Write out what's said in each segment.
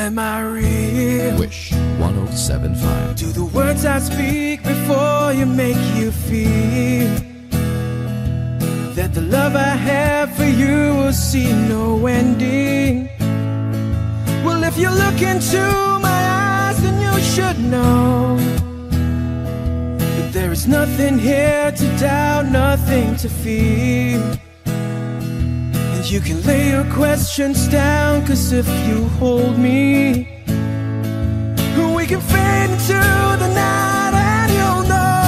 Am I real? Wish 107.5. Do the words I speak before you make you feel that the love I have for you will see no ending? Well, if you look into my eyes, then you should know that there is nothing here to doubt, nothing to fear. And you can lay your questions down, 'cause if you hold me, we can fade into the night, and you'll know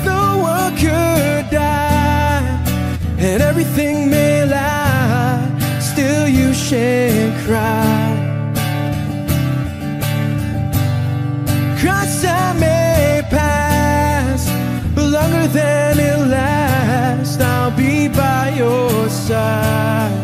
the world could die and everything may lie, still you shan't cry. 'Cause time may pass, but longer than it lasts, I'll be by your side.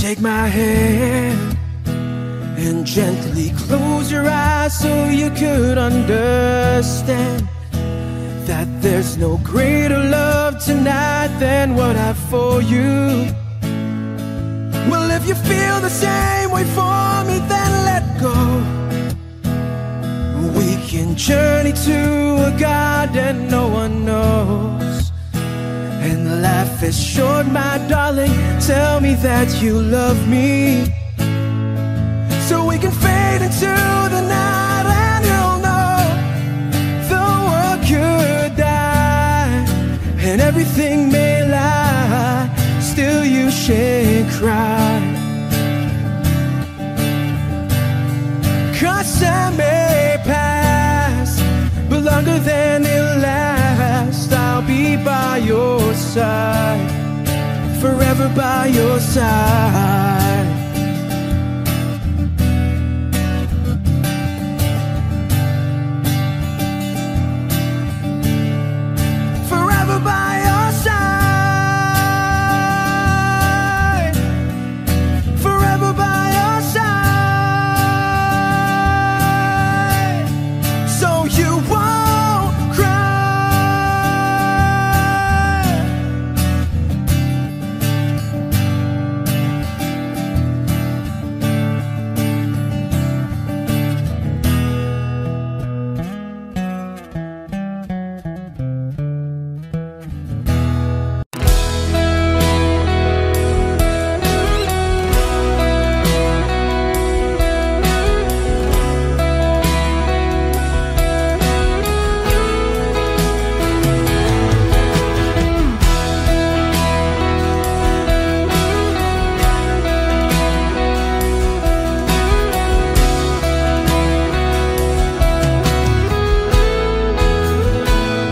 Take my hand and gently close your eyes so you could understand that there's no greater love tonight than what I have for you. Well, if you feel the same way for me, then let go. We can journey to a garden no one knows. And life is short, my darling, tell me that you love me, so we can fade into the night, and you'll know the world could die and everything may lie, still you shan't cry. 'Cause time may pass, but longer than it lasts, I'll be by your side, forever by your side. Forever by your side, forever by your side, so you won't cry.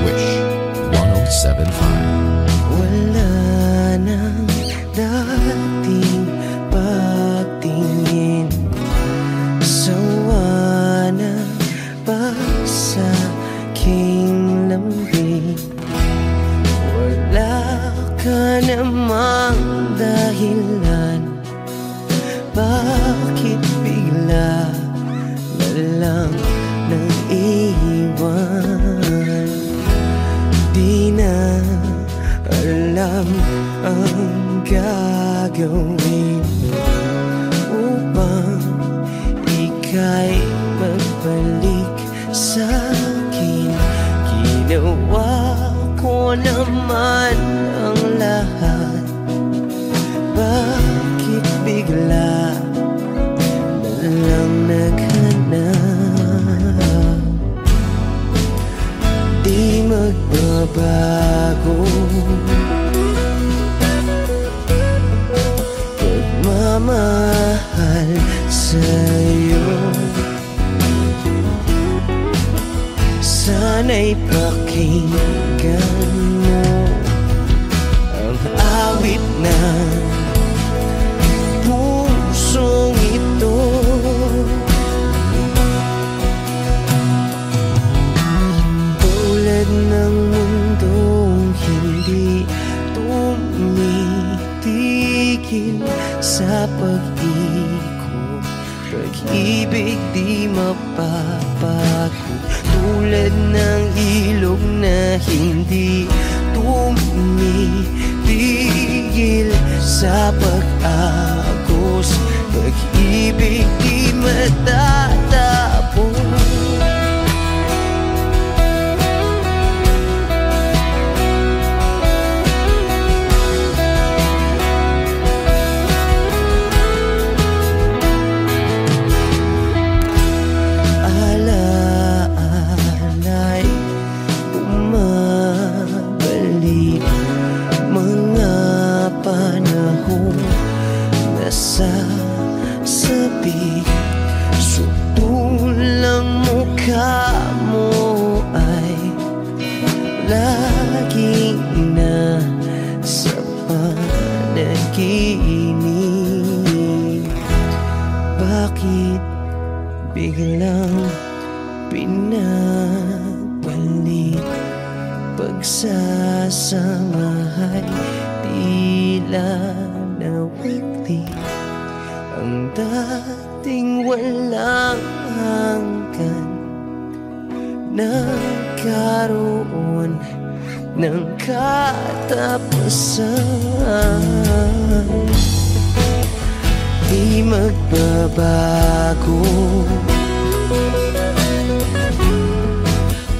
Wish 107.5. Wala nang dating pagtingin, sawa na pag-saking lambing. Wala ka namang dahilan, bakit bigla na lang nag-iwan? Di na alam ang gagawin upang ika'y magbalik sa'kin. Ginawa ko naman ang lahat, bakit bigla na lang naghanap? Di magbabago pagmamahal sa'yo. Sana'y pakinggan mo ang awit ng pusong ito. Tulad ng mundong hindi tumitigil, tigil sa pag-ikot, pag-ibig di mapapago, tulad ng ilog na hindi tumitigil sa pag-agos, pag-ibig di matatapos. Sasabi, sutulang mukha mo ay lagi na sa panaginip. Bakit biglang pinabalik? Pagsasamahay tila nawagli, ang dating walang hanggan nagkaroon ng katapusan. Di magbabago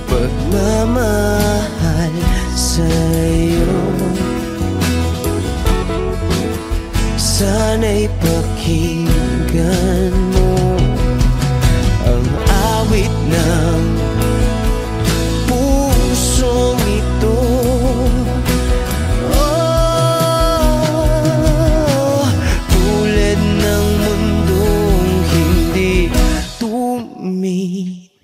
pagmamahal sa'yo. Sana'y pakinggan mo ang awit ng pusong ito. Oh, tulad ng mundong hindi tumitigil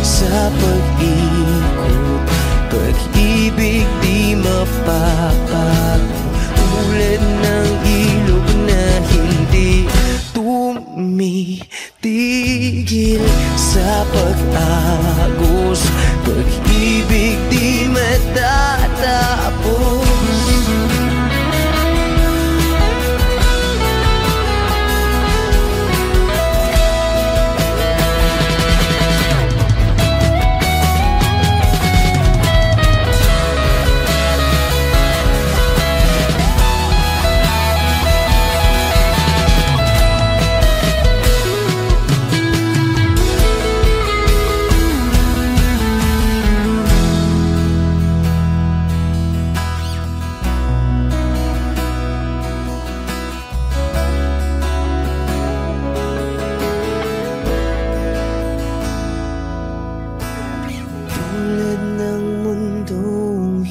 sa pag-ikot, pag-ibig di mapapago, tulad ng ilog na hindi tumitigil sa pag-agos, pag-ibig di matatapos.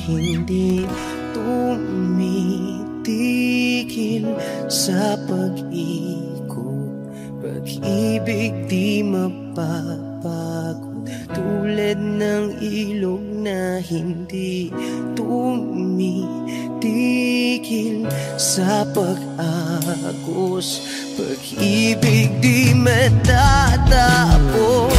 Hindi tumitigil sa pag-ikot, pag-ibig di mapapagod, tulad ng ilog na hindi tumitigil sa pag-agos, pag-ibig di matatapos.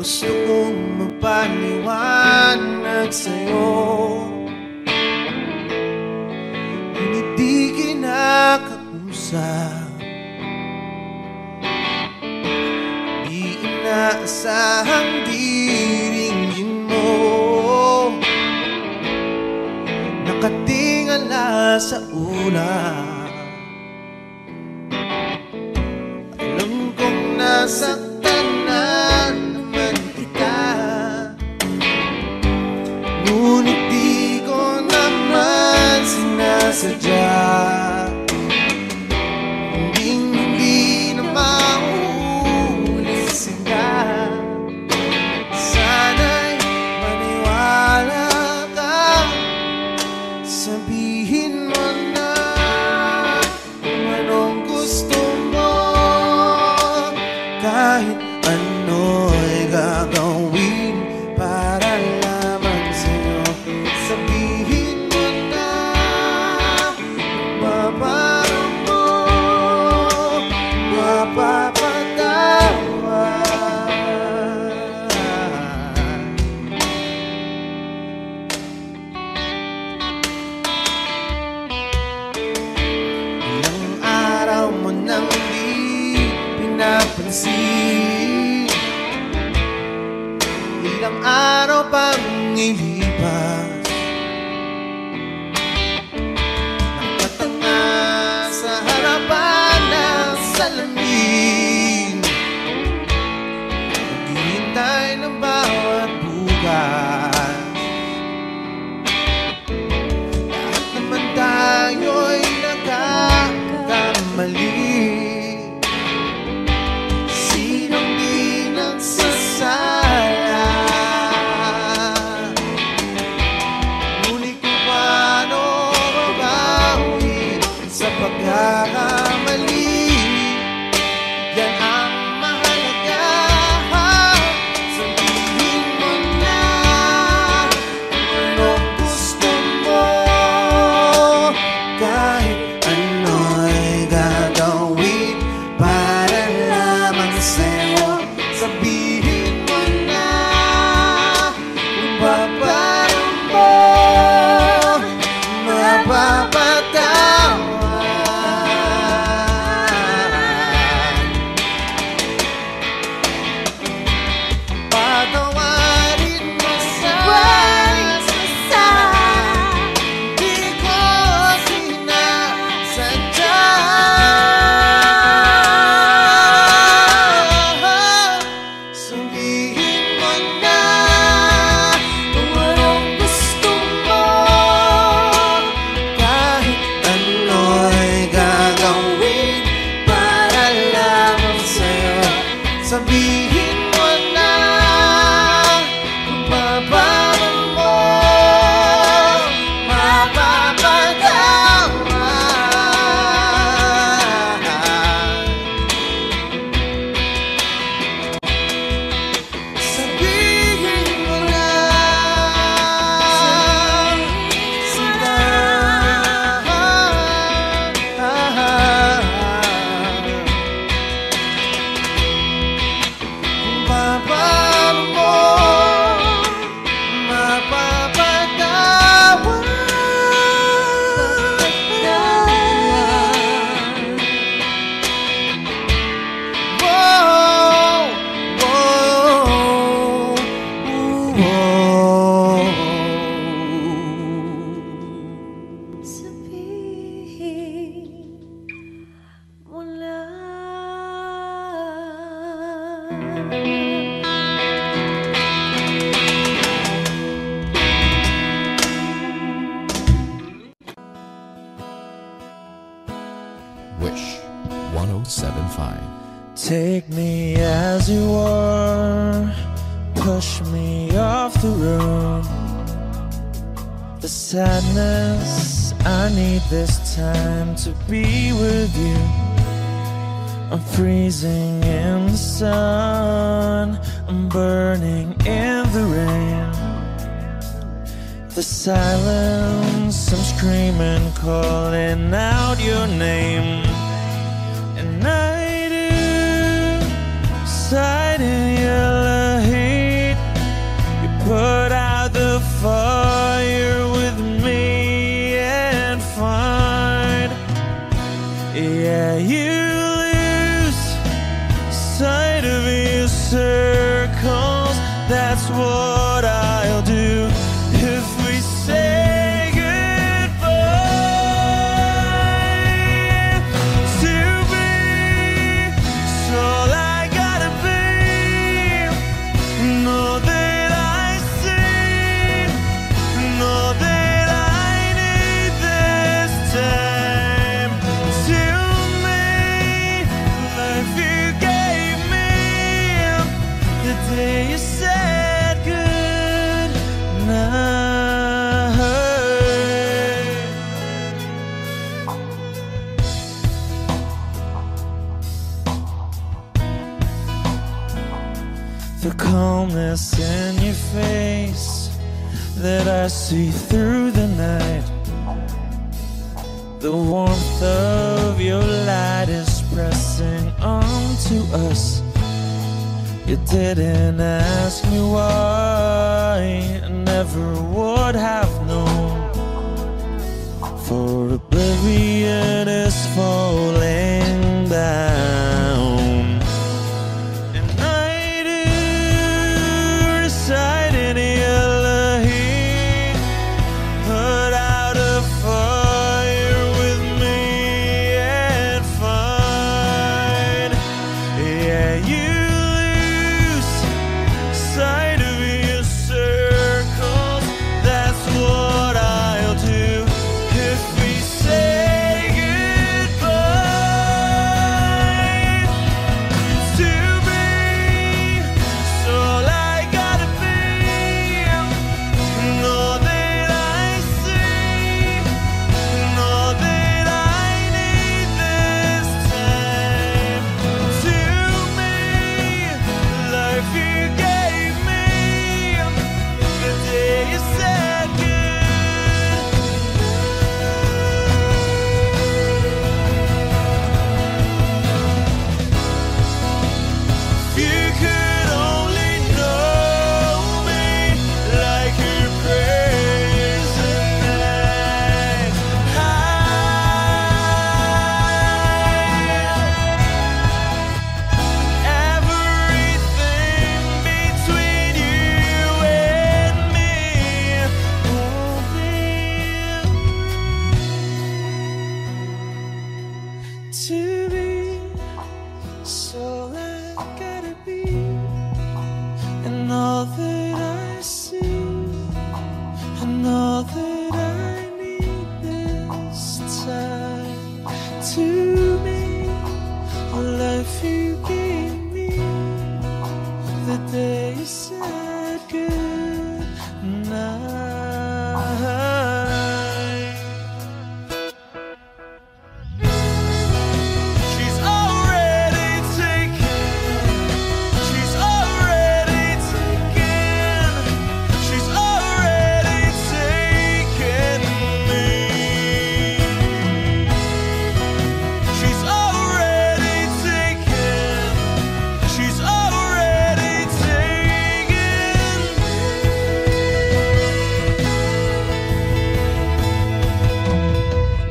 Gusto kong magpaliwanag sa'yo, hindi kinakausap, di inaasahang diringgin mo, nakatingala sa ulap. Alam kong nasaktan na naman kita, ngunit di ko naman sinasadya. Hindi na mauulit sila. Sana'y maniwala ka. Sabihin mo na kung anong gusto mo. Kahit ano'y gagawin para lamang sa'yo. Sabihin mo na mapaparoon mo, mapapatawad. Ilang araw mo nang di pinapansin, ilang araw pang ilipas, nakatanga sa harapan ng salamin, naghihintay ng bawat bukas. Lahat naman tayo'y nagkakamali. Sinong di nagsasala? Ngunit kung paano mabawi sa pagkakamali, yan ang mahalaga. Sabihin mo na kung anong gusto mo. Kahit ano'y gagawin para lamang sa'yo. Sabihin mo na kung paparoon mo, mapapatawad. Patawarin mo sana, di ko sinasadya. Sabihin mo na kung anong gusto mo. Kahit ano'y gagawin para lamang sa'yo. Sabihin mo na kung paparoon mo, mapapatawad. Sabihin mo na sila. Kung paparoon mo, mapapatawad. Whoa, whoa, whoa. Sabihin mo na. Wish 1075. Take me as you are, push me off the room. The sadness, I need this time to be with you. I'm freezing in the sun, I'm burning in the rain. The silence, I'm screaming, calling out your name. And I do, sight in your heat. You put out the fire with me and find. Yeah, you lose sight of your circles. That's what I'll do if we say goodbye. To be sadness in your face that I see through the night. The warmth of your light is pressing onto us. You didn't ask me why, I never would have known. For oblivion is falling down, and I do reside in Elohim. Put out a fire with me and find, yeah, you lose sight of your circles. That's what I'll do if we say goodbye. To be, so all I gotta be, and all that I see, and all that I need this time. To me, life you gave me, the day you said if you could only know me like your prayers at night. Everything between you and me won't be to be. So I gotta be, and all that I see, and all that I need this time. To me, the life you gave me, the day you said good night. She's already taken. She's already taken. She's already taken me. She's already taken. She's already taken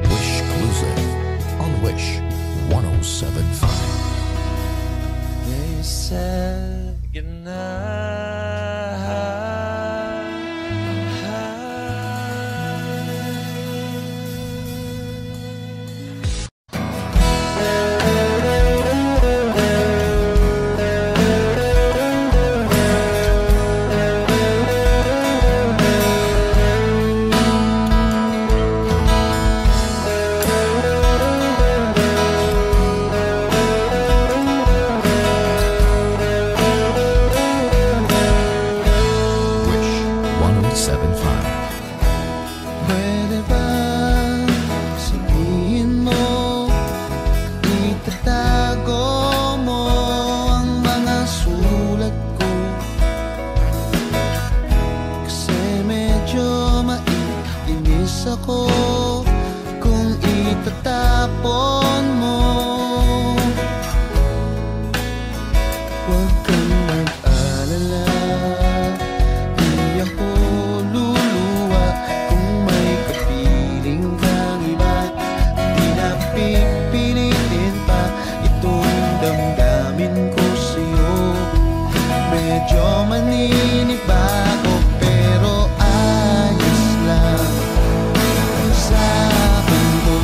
Wish Exclusive on Wish 1075. They said goodnight. Wish 1075. Pwede ba sabihin mo, itatago mo ang mga sulat ko? Kasi medyo maiinis ako kung itatapon mo. Huwag kang mag-alala, di ako luluwa kung may kapiling kang iba. Di na pipilitin pa itong damdamin ko sa'yo. Medyo maninibago pero ayos lang sa akin to.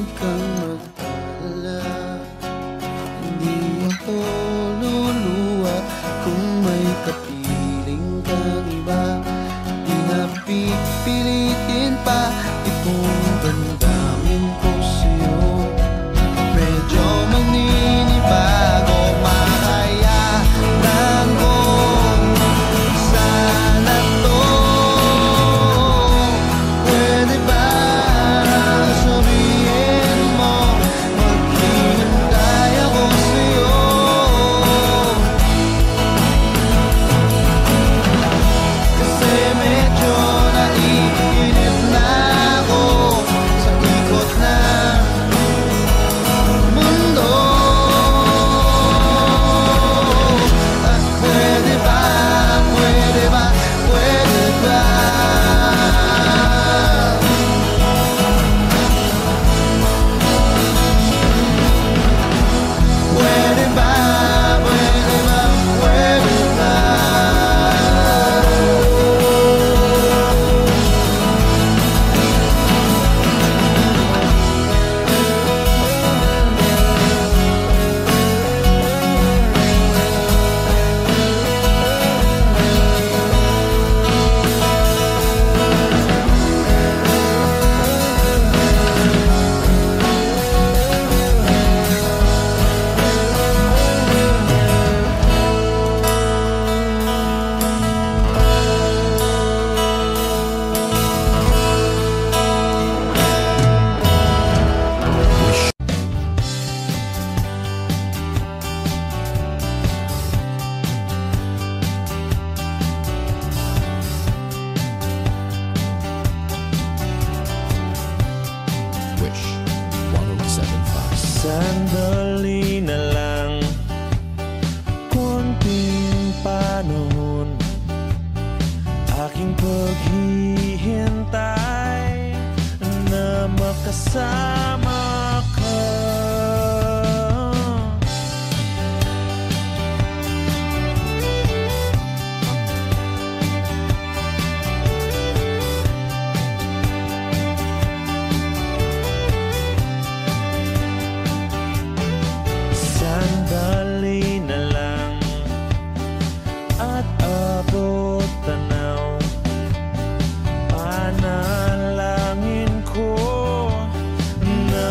Huwag kang mag-alala, hindi ako luluwa kung may kapiling kang iba. Di na pipilitin pa itong damdamin ko sa'yo. Medyo maninibago, makaya lang ko sana to. Pwede ba sabihin mo maghihintay ako sa'yo? Kasi medyo naiinip na ako sa ikot ng mundo. At pwede ba, pwede ba, pwede ba? Pwede ba, pwede ba, pwede ba? Wish 1075. Sandali na lang, konting panahon, aking paghihintay na makasama ka. Sandali na lang at abot tanaw, panalangin ko na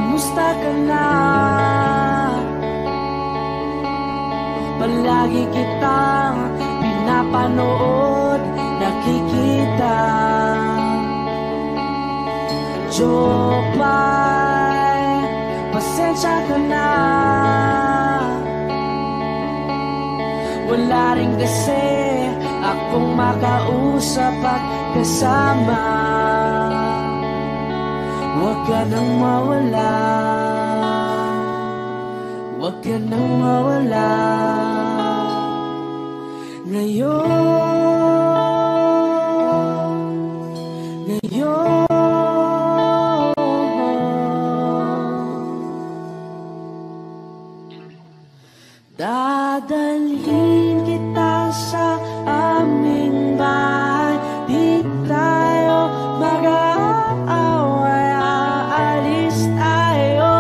kamusta ka na? Palagi kitang pinapanood, nakikita. Jopay, pasensya ka na. Wala rin kasi akong makausap at kasama. Huwag ka nang mawala, huwag ka nang mawala. Ngayon dadalhin kita sa aming bahay. Di tayo mag-aaway, aalis tayo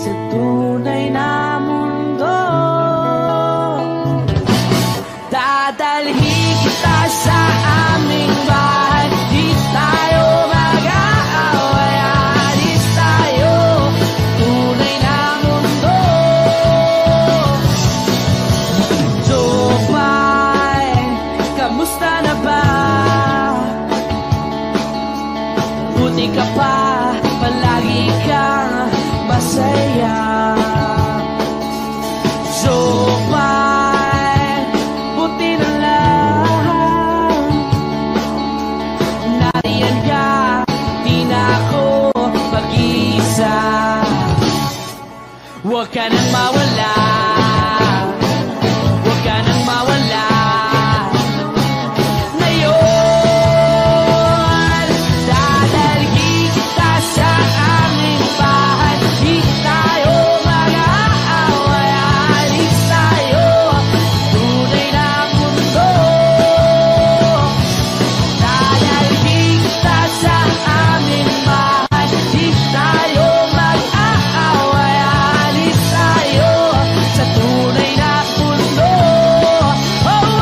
sa tunay na mundo. Dadalhin kita sa aming bahay. Di tayo mag-aaway, aalis tayo tunay na mundo. Jopay, kamusta na ba? Buti ka pa, palagi kang masaya. Jopay, buti na lang nariyan ka, di na ako mag-iisa. Huwag ka nang mawala, huwag ka nang mawala. Ngayon, dadalhin kita sa aming bahay. Di tayo mag-aaway, aalis tayo tunay na mundo. Dadalhin kita sa aming bahay. Di tayo mag-aaway, aalis tayo sa tunay na mundo. Oh, oh.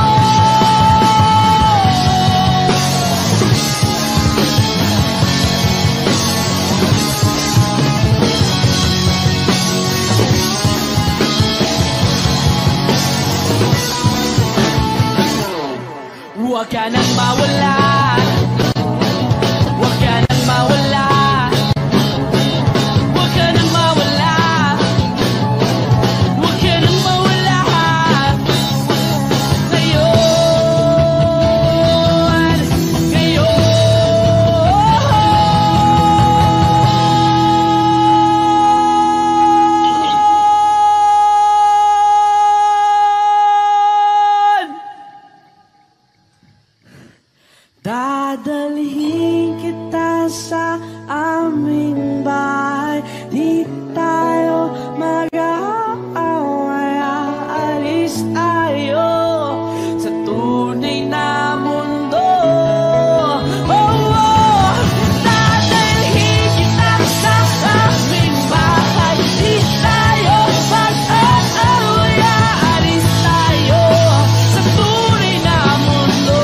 Huwag ka nang mawala, huwag ka nang mawala, huwag ka nang mawala, huwag ka nang mawala. Ngayon, dadalhin kita sa aming bahay. Di tayo mag-aaway, aalis tayo sa tunay na mundo. Oh, oh. Dadalhin kita sa aming bahay. Di tayo mag-aaway, aalis tayo sa tunay na mundo.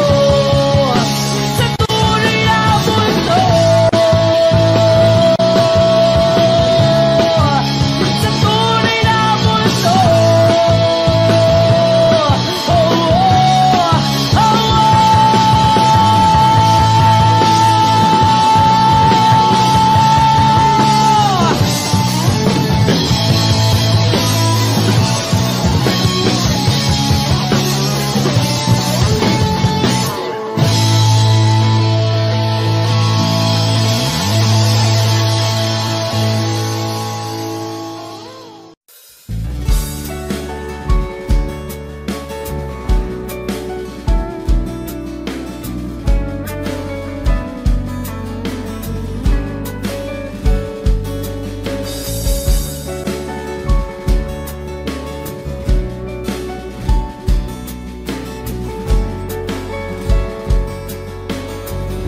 Sa tunay na mundo. Sa tunay na mundo. Oh, oh, oh,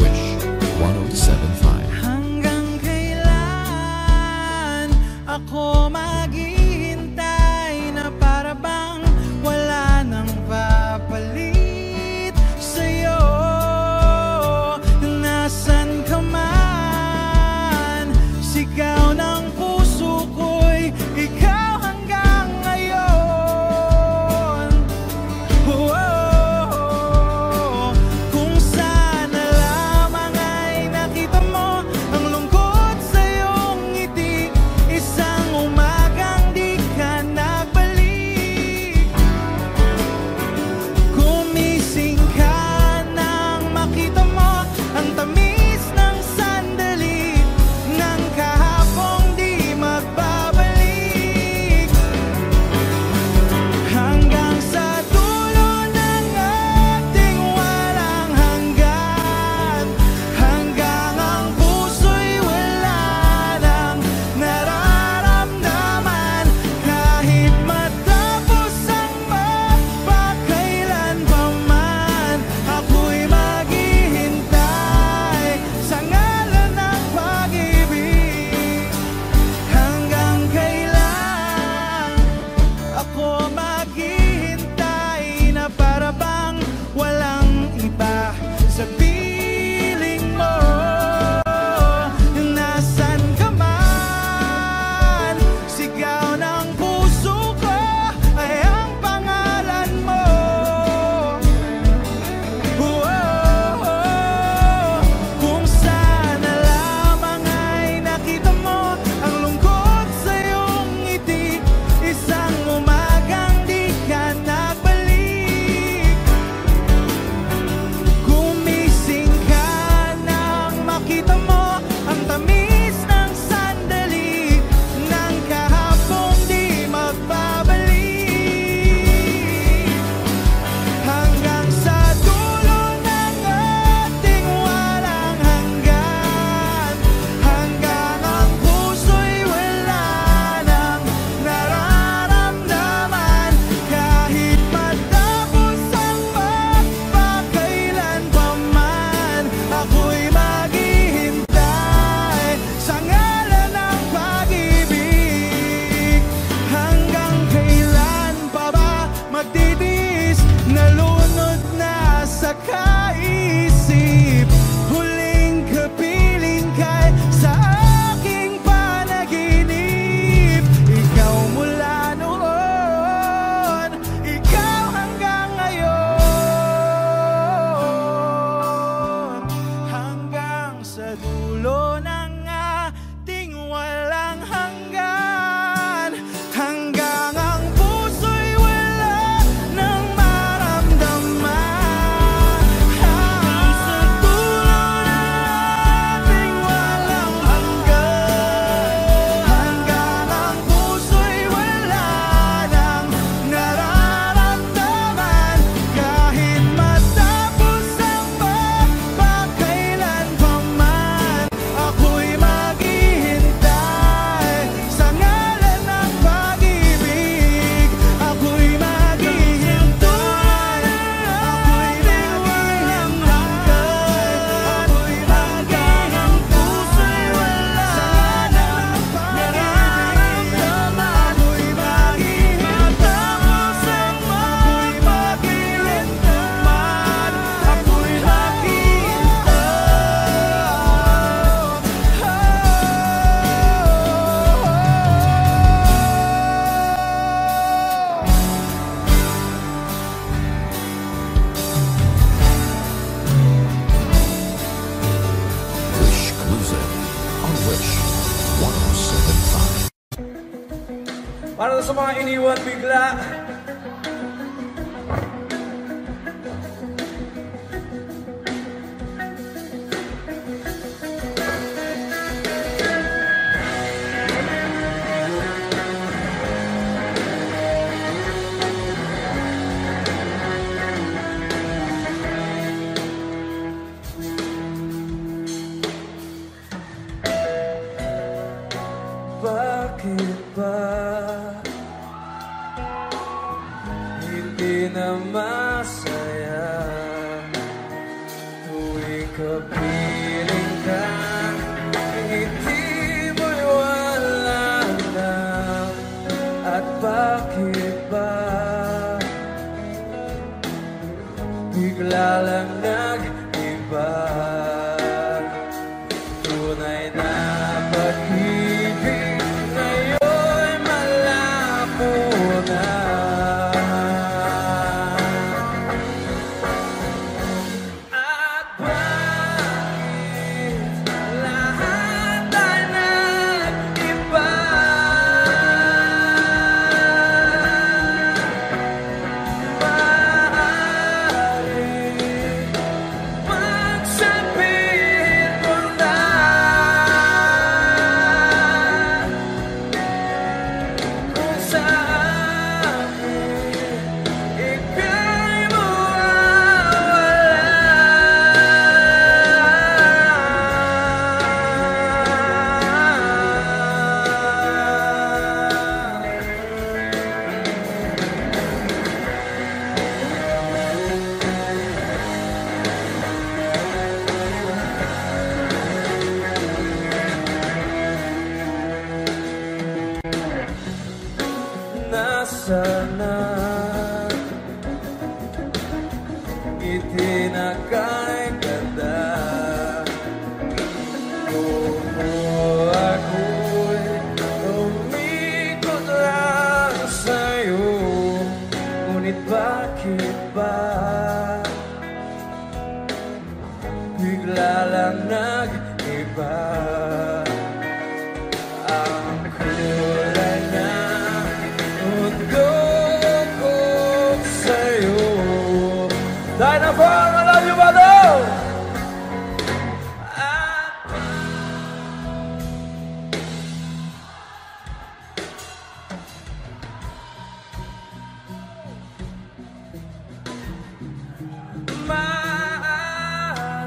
Wish 1075. hanggang kailan ako maghihintay na para bang wala nang papalit sa'yo? Nasan ka man, sigaw ng puso Para sa mga iniwan bigla. Bakit ba hindi na masaya tuwing kapiling ka? Ngiti mo'y wala lang. At bakit ba bigla lang nag-iba? Tunay na pag-ibig ngayon'y malabo na. At bakit lahat ay nag-iba? Maaaring magsabihin mo na kung sa akin ika'y mawala. Nasaan na ngiti na kay ganda? Kung ako'y umikot lang sa'yo, ngunit bakit ba bigla lang nag-iba? Ang kulay ng mundo ko sa'yo. Dynapalm, I love you, Bado! At maaari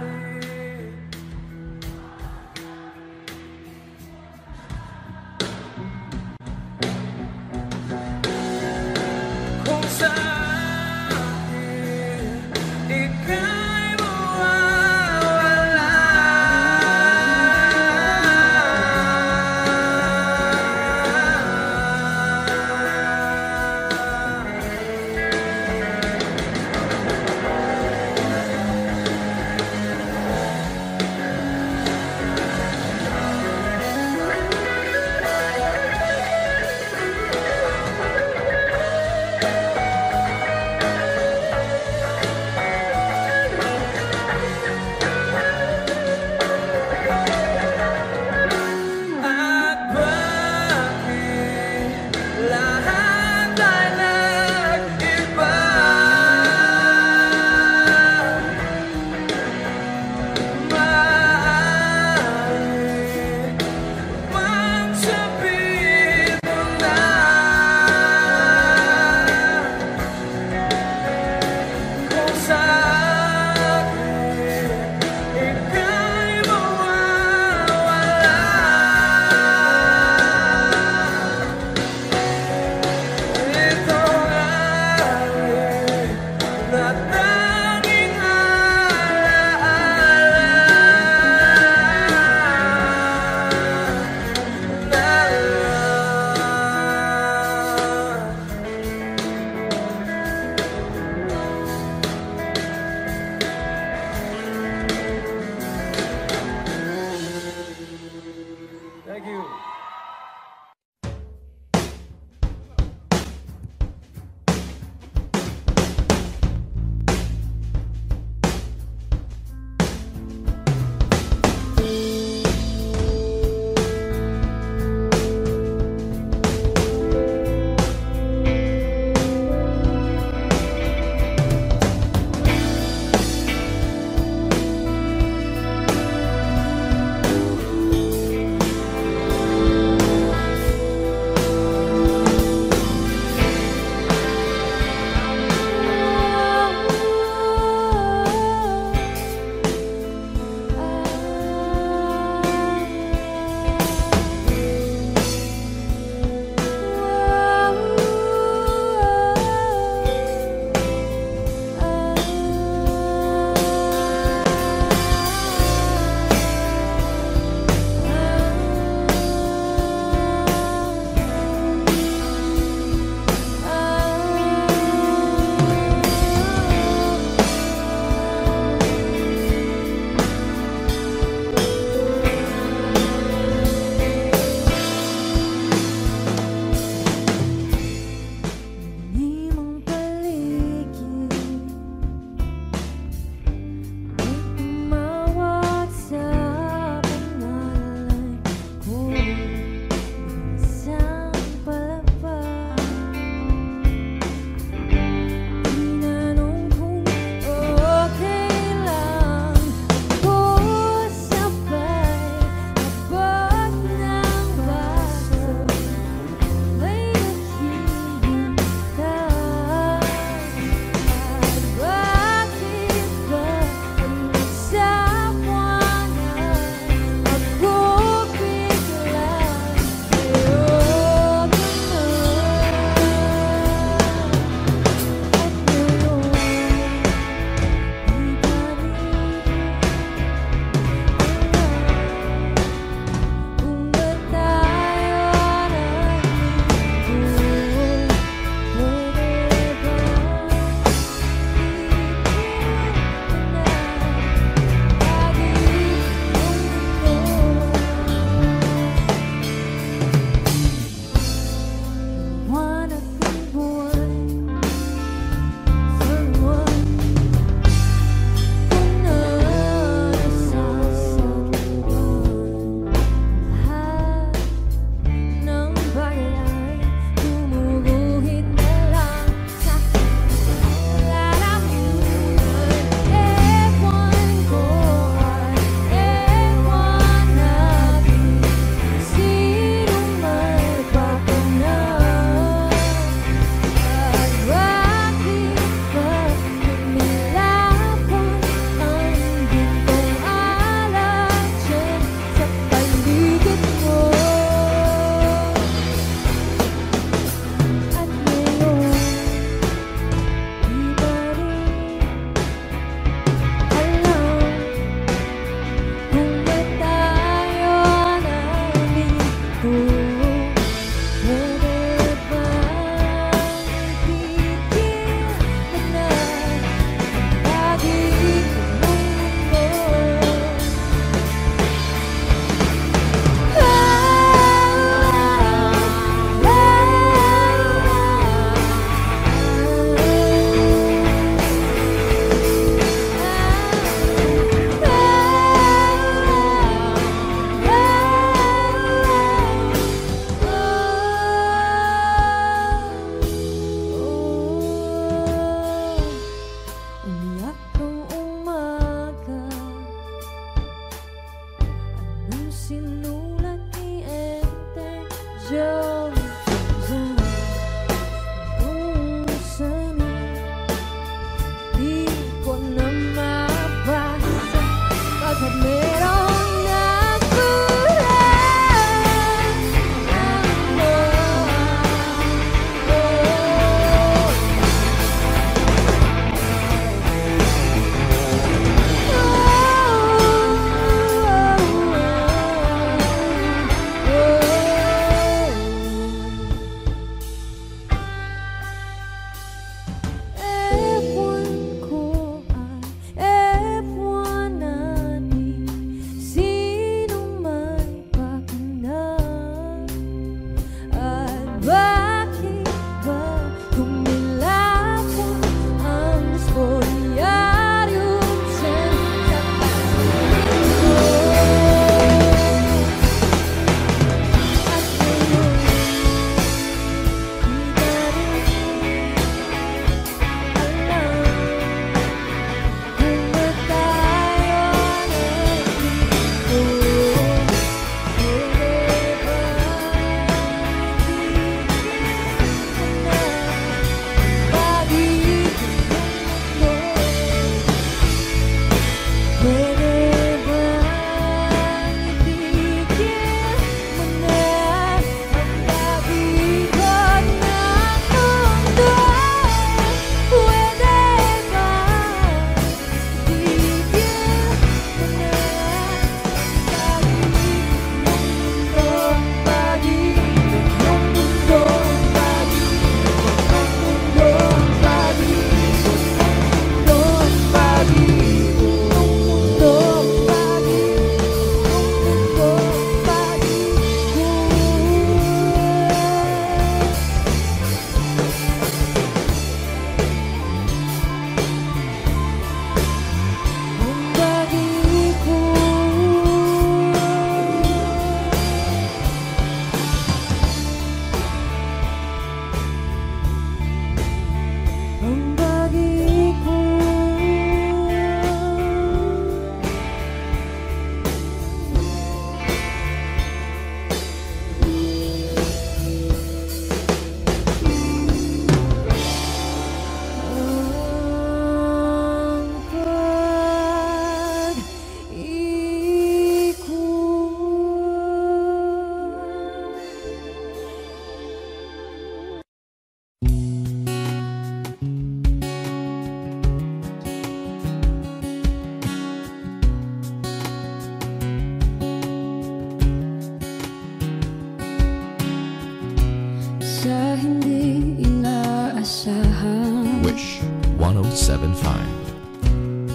sa hindi inaasahan. Wish 1075.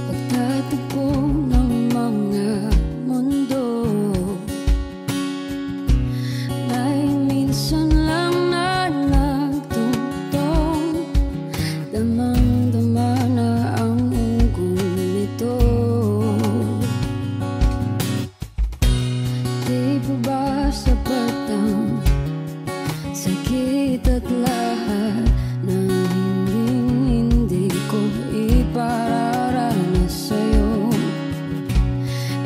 Pagtatagpo ng mga mundo, may minsan lang na nagtungtong, damang-dama na ang ugong nito. Di ba ba sapat ang sakit at lahat ng hindi ko ipararanas sa'yo?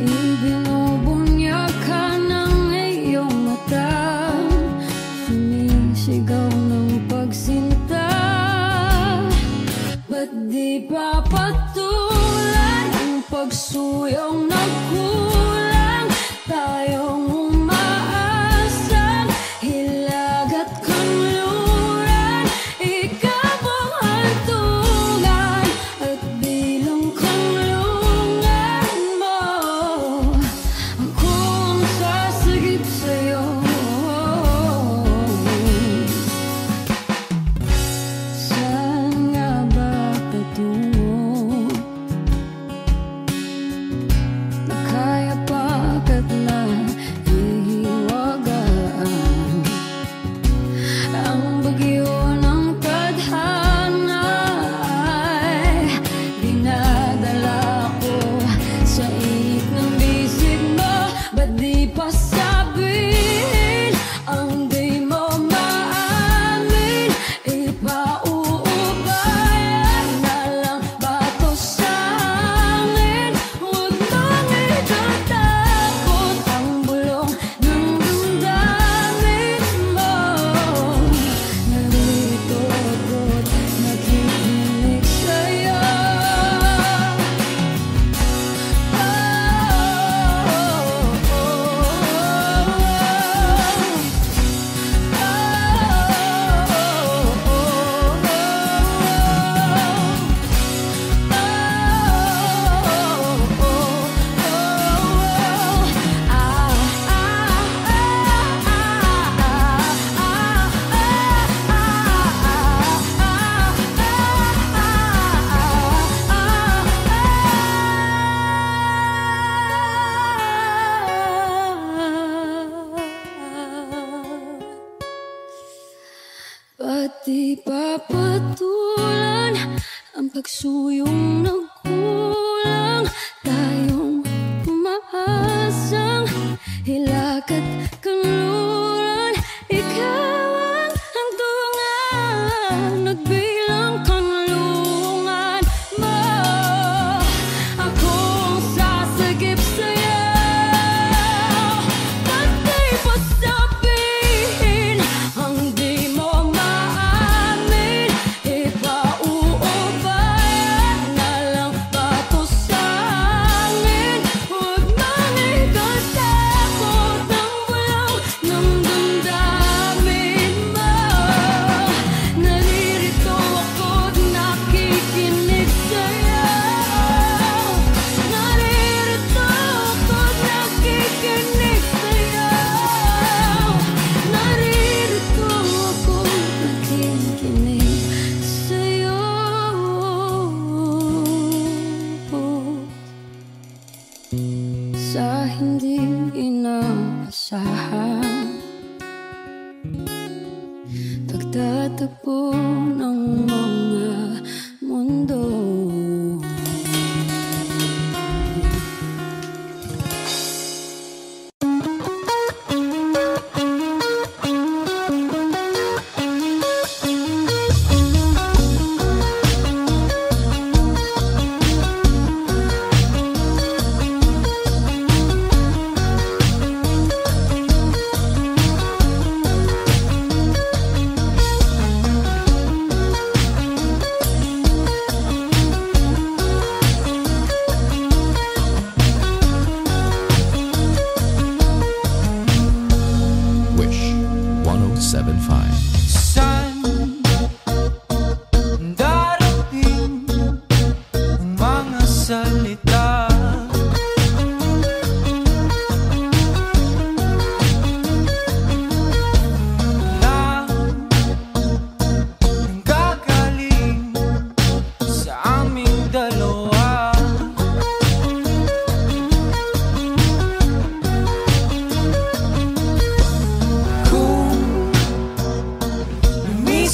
Ibinubunyag ka ng iyong mata, sumisigaw ng pagsinta. Ba't di pa patulan ang pagsuyong nagkulang? Tayong umaasang hilag at kanluran, ikaw ang hantungan at bilang kanlungan mo. Ako ang sasagip sa'yo. Saan nga ba patungo? Nakaya pagkat nahihiwagaan ang bagyo ng tadhana ay dinadala ko sa init ng bisig mo. Ba't di pa sabihin ang di mo maamin? Ipauubayan na lang ba to sa hangin? Huwag mong itatakot ang bulong ng damdamin mo. Narito ako't nakikinig sa'yo. Ba't di pa patulan ang pagsuyong nagkulang? Tayong umaasang hilag at kanluran, ikaw ang hantungan at bilang kanlungan mo. Ako ang sasagip sa'yo. Ba't di pa sabihin ang di mo maamin? Ipauubayan na lang ba to sa hangin? Huwag mong itatakot ang bulong ng damdamin mo. Naririto ako't nakikinig sa'yo. Naririto ako't nakikinig sa'yo. Naririto ako't nakikinig sa'yo. Sa hindi inaasahan, pagtatagpo ng mga mundo.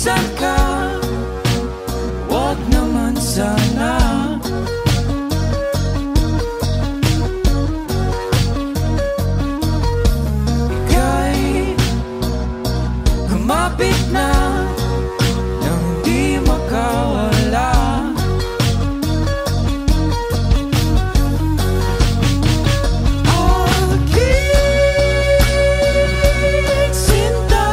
minsan ka, wag naman sana. Ika'y lumapit na nang di makawala. Aking sinta,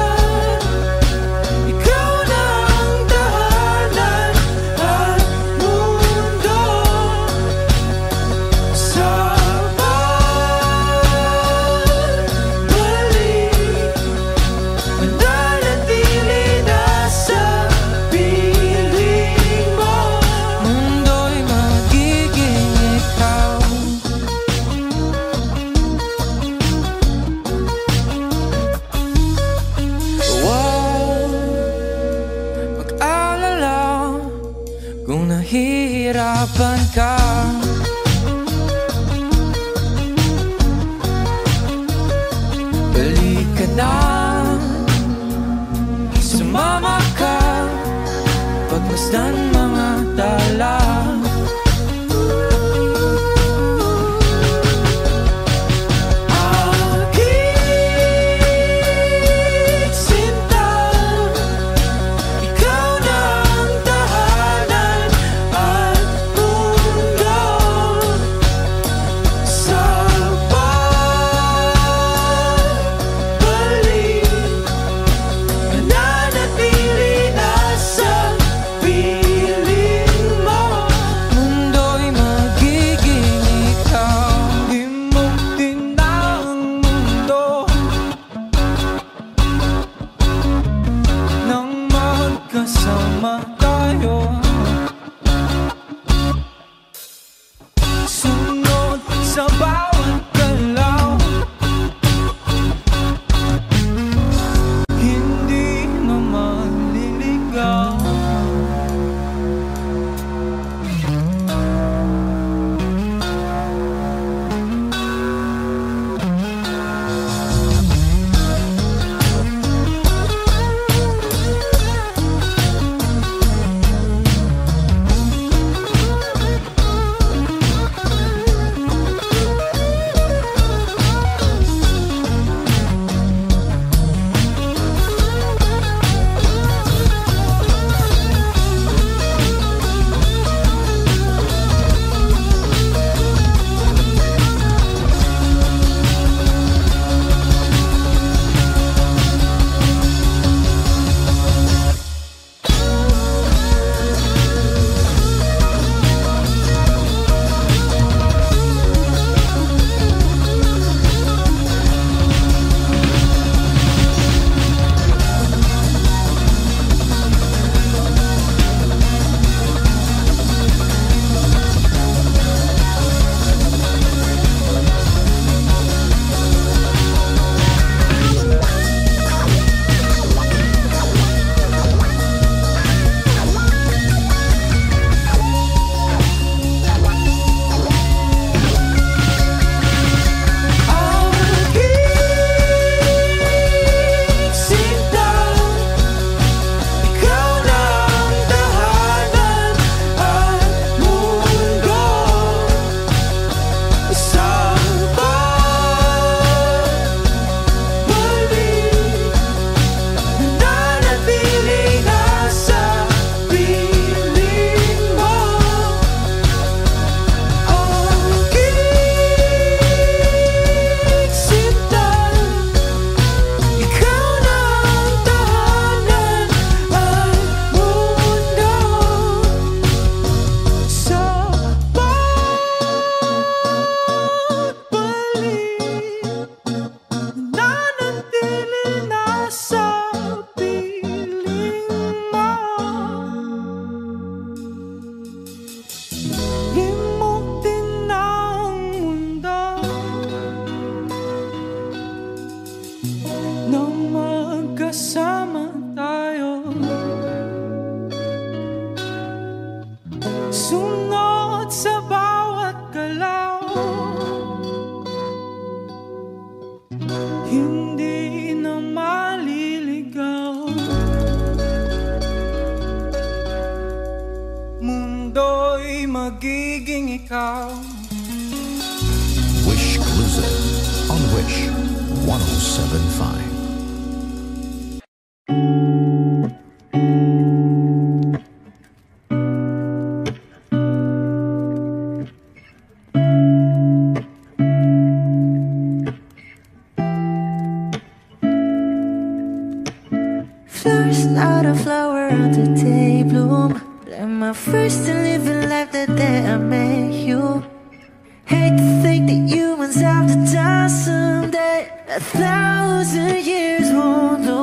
ikaw na ang tahanan at mundo. Sa pagbalik, mananatili na sa piling mo. Mundo'y magiging ikaw. Huwag mag-alala kung nahihirapan ka. Balik ka na, sumama ka, pagmasdan mga tala. Aking sinta, ikaw na ang tahanan at mundo. Sa pagbalik, mananatili na sa piling magiging ikaw. Wish Exclusive on Wish 107.5. Flowers, not a flower until they bloom. Like my first to live in life the day I met you. Hate to think that humans have to die someday. 1,000 years won't do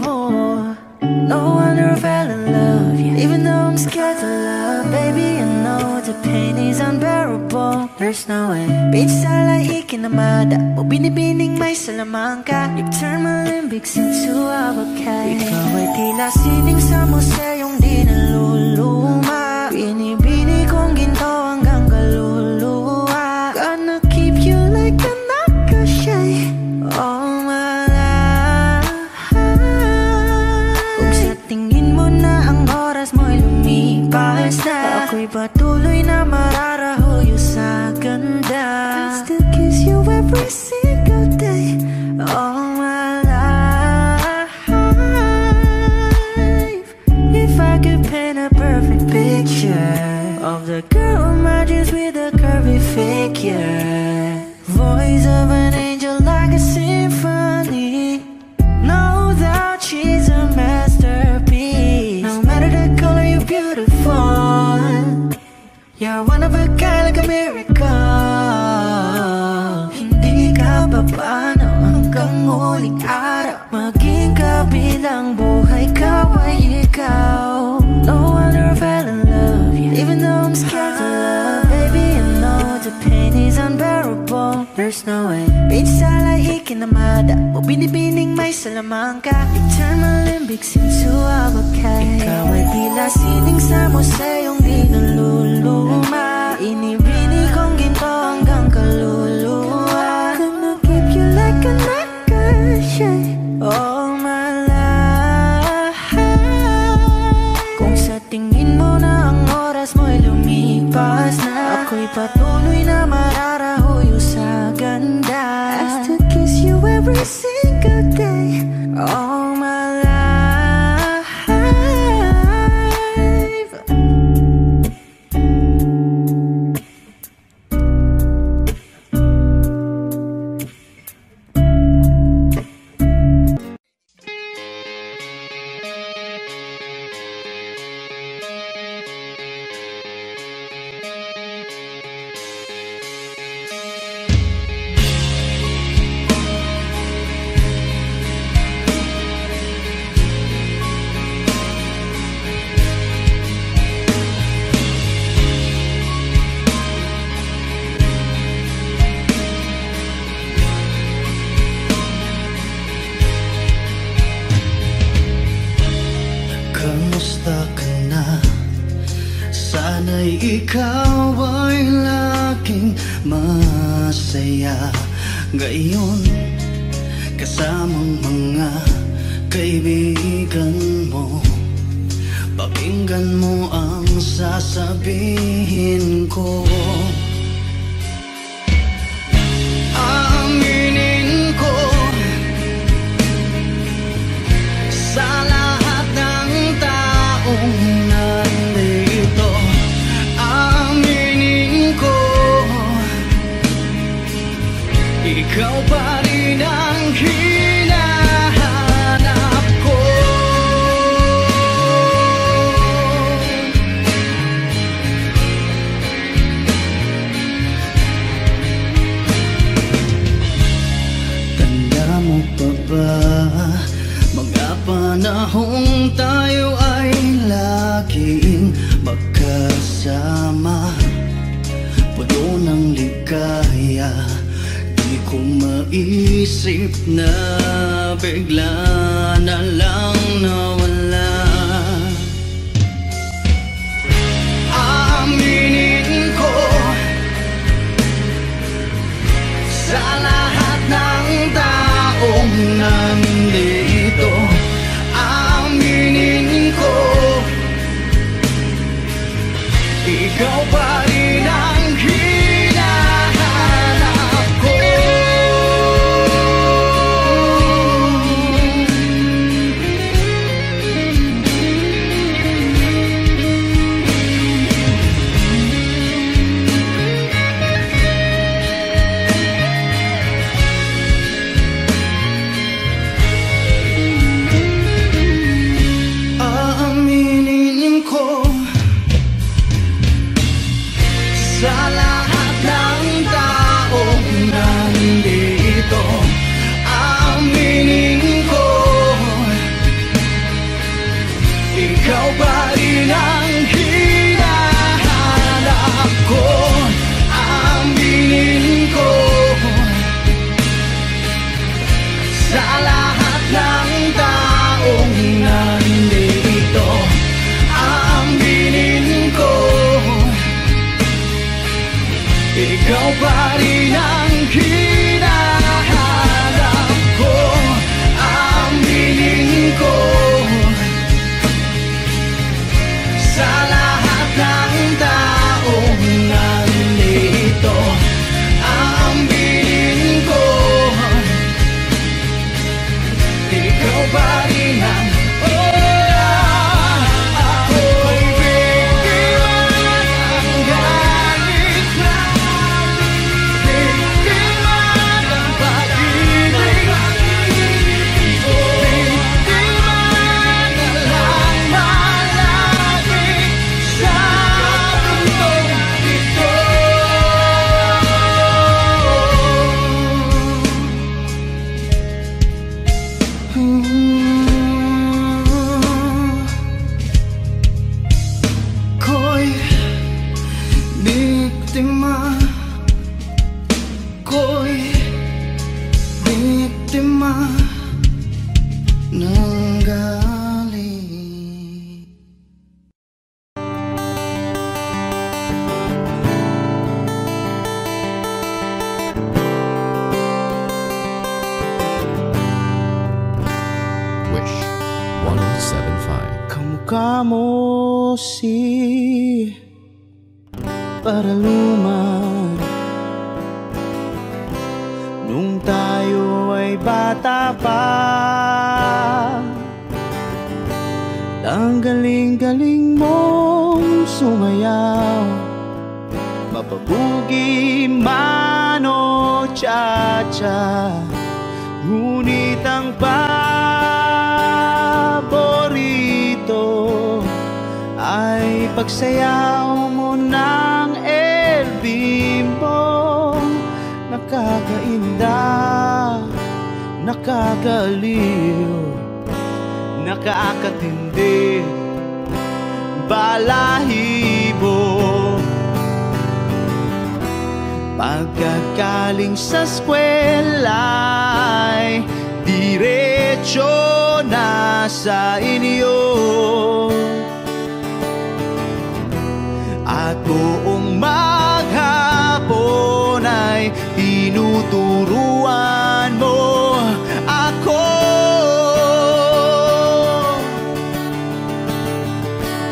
more. No wonder I fell in love, yeah. Even though I'm scared to love, baby, I know the pain is unbearable. There's no way. Pinsan lahikin na mada o binibining may salamangka. You turn my limbics into abakay. Ikaw ay tila sining sa museyong di naluluma. Binibini kong ginto hanggang kaluluwa. Gonna keep you like a nakashay all my life. Kung sa tingin mo na ang oras mo'y lumipas na, ako'y patuloy na mararahuyo sa ganda. I still kiss you every single day all my life. If I could paint a perfect picture of the girl of my dreams with a curvy figure, voice of an angel like a symphony, no doubt she's a masterpiece. No matter the color, you're beautiful. You're one of a kind, like a miracle. Hindi ka papano hanggang huling araw. Maging kabilang buhay ka ay ikaw. No wonder I fell in love, yeah. Even though I'm scared to love, baby, I know the pain is unbearable. There's no way. Pinsan lahikin na mada o binibining may salamangka. You turn my limbics into abakay. Ikaw ay tila sining sa museyong di naluluma. Inibini kong ginto hanggang kaluluwa. Gonna keep you like a nakashay all my life. Kung sa tingin mo na ang oras mo'y lumipas na, ako'y patuloy na mararahuyo sa ganda. I still kiss you every single day all my life. Kamusta ka na? Sana'y ikaw ay laging masaya ngayon, kasamang mga kaibigan mo. Pakinggan mo ang sasabihin ko. Aminin ko sa lahat ng taong nandito. Aminin ko, ikaw pa rin ang hinahanap ko. Tanda mo pa ba mga panahong tayo ay laging magkasama, puno ng ligaya? Di ko maisip na bigla na lang nawala. Aminin ko sa lahat ng taong nandito. Aminin ko, ikaw pa kamo si paraluman nung tayo ay bata pa. Ang galing-galing mong sumayaw, mapabugi man o cha-cha. Ngunit ang paborito ay pagsayaw mo ng El Bimbo. Nakakainda, nakakaliw, nakakatindi, balahibo. Pagkagaling sa eskwela'y diretso na sa inyo, at buong maghapon ay tinuturuan mo ako.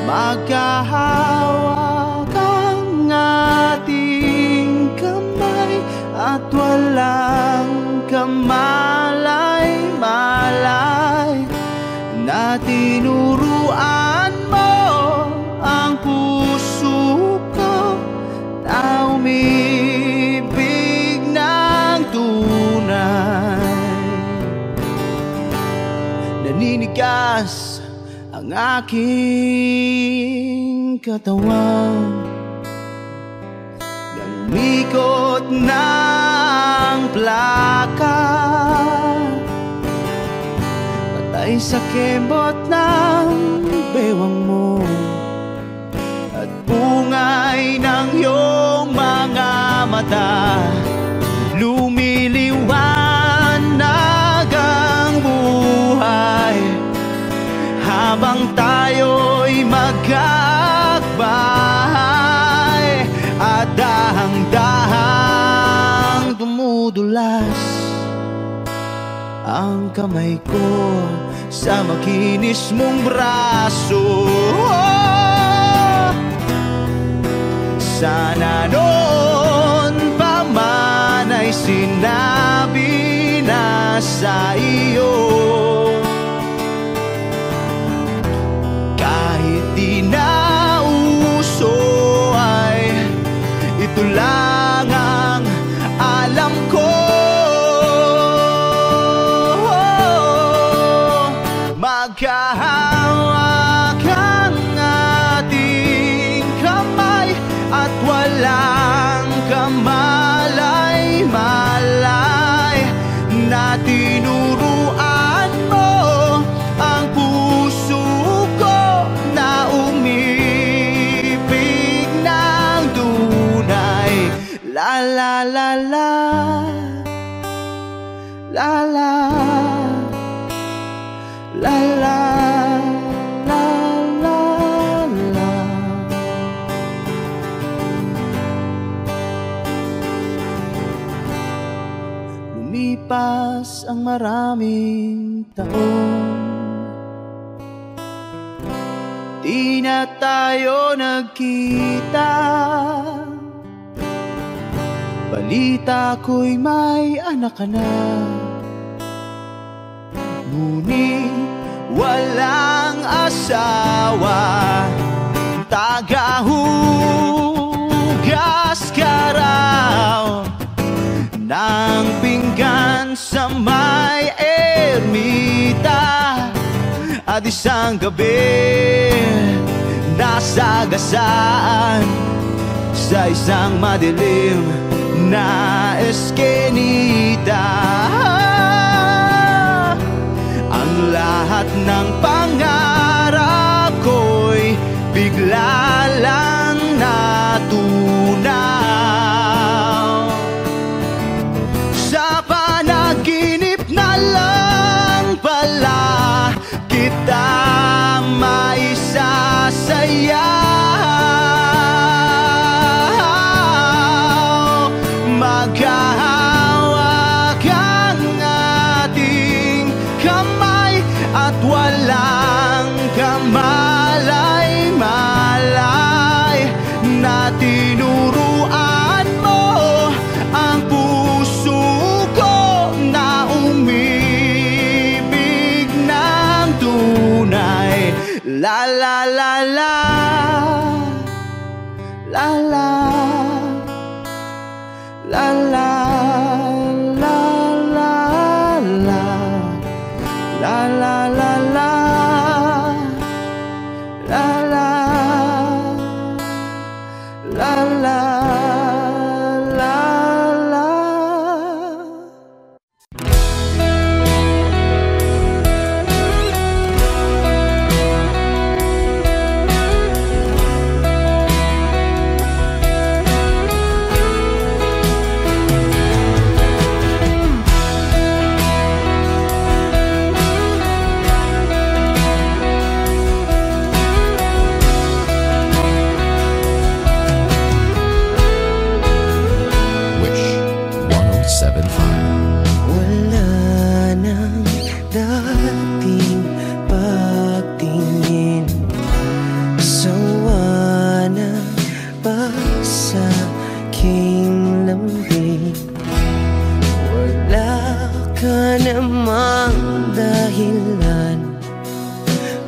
Magkahawak ang ating kamay at walang kamalay-malay, na tinuruan mo ang puso ko na umibig ng tunay. Naninigas ang aking katawan, nalikot ng plaka, patay sa kembot ng bewang mo at bungay ng iyong mga mata. Lumiliwanag ang buhay habang tayo'y magkakbahay, at dahang-dahang dumudulas ang kamay ko sa makinis mong braso. Sana noon pa man ay sinabi na sa iyo, kahit di na uso ay ito lang ang alam ko. Magkahawak ang ating kamay at walang kamalay-malay, na tinuruan mo ang puso ko na umibig ng tunay. La la la la, la la, la la, la la la. Lumipas ang maraming taon, di na tayo nagkita. Balita ko'y may anak ka na, ngunit walang asawa. Tagahugas ka raw ng pinggan sa may ermita, at isang gabi nasagasaan sa isang madilim na eskenita. Ang lahat ng pangarap ko'y bigla lang natunaw. Sa panaginip na lang pala kita maisasayaw. Maghahawak ang ating kamay at wala La la la la, la la, la la, la la la, la la la la, la la, la la.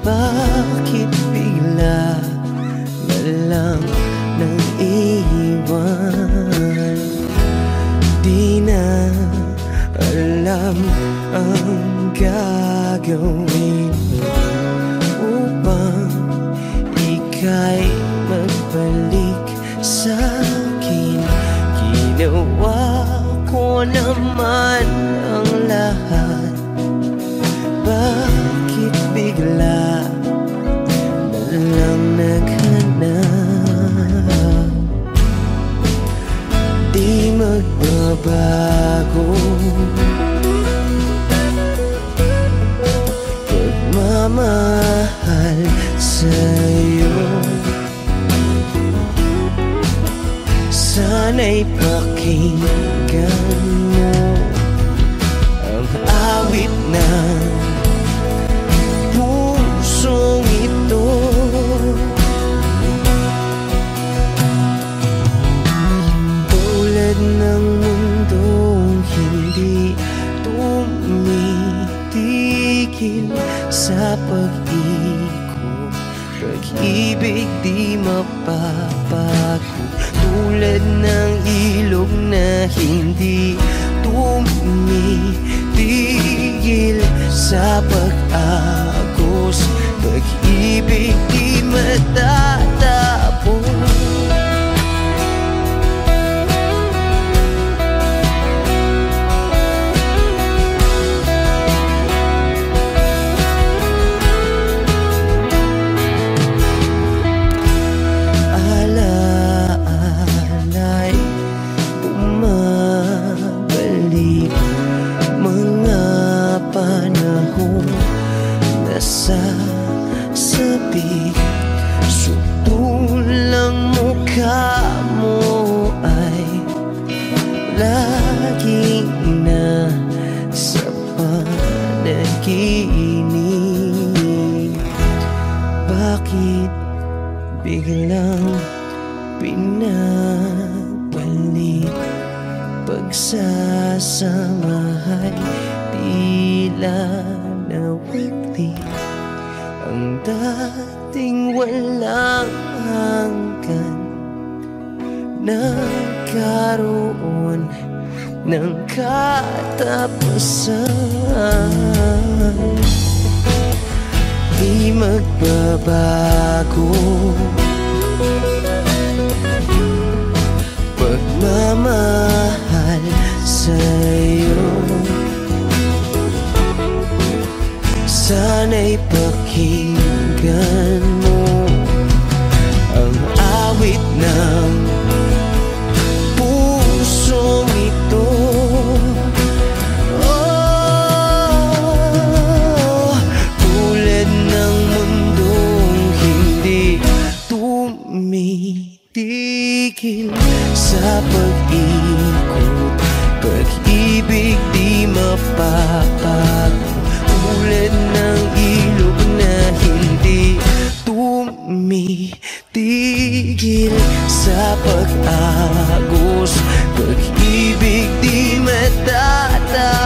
Bakit bigla na lang nang iwan? Di na alam ang gagawin upang ika'y magbalik sa'kin. Ginawa ko naman ang lahat. Bakit bigla na lang naghanap? Di magbabago pagmamahal sa'yo. Sana'y pakinggan mo ang awit ng pusong ito. Tulad ng mundong hindi tumitigil sa pag-ikot, pag-ibig di mapapago. Tulad ng ilog na hindi tumitigil sa pag-agos, pag-ibig di matatapos. Alaala'y bumabalik, mga panahon na sasabi. Sutulang mukha mo ay laging nasa panaginip. Bakit biglang pinabalik? Pagsasamahay tila nawagli, ang dating walang hanggan nagkaroon ng katapusan. Di magbabago pagmamahal sa'yo. Sana'y pakinggan mo ang awit ng pusong ito. Oh, tulad ng mundong hindi tumitigil sa pag-ikot, pag-ibig di mapapago. Tulad ng ilog na hindi tumitigil sa pag-agos, pag-ibig di matatapos.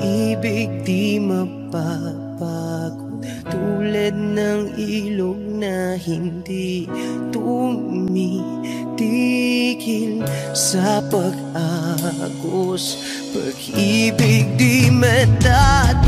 pag-ibig di mapapagod, tulad ng ilog na hindi tumitigil sa pag-agos. Pag-ibig di matatapos.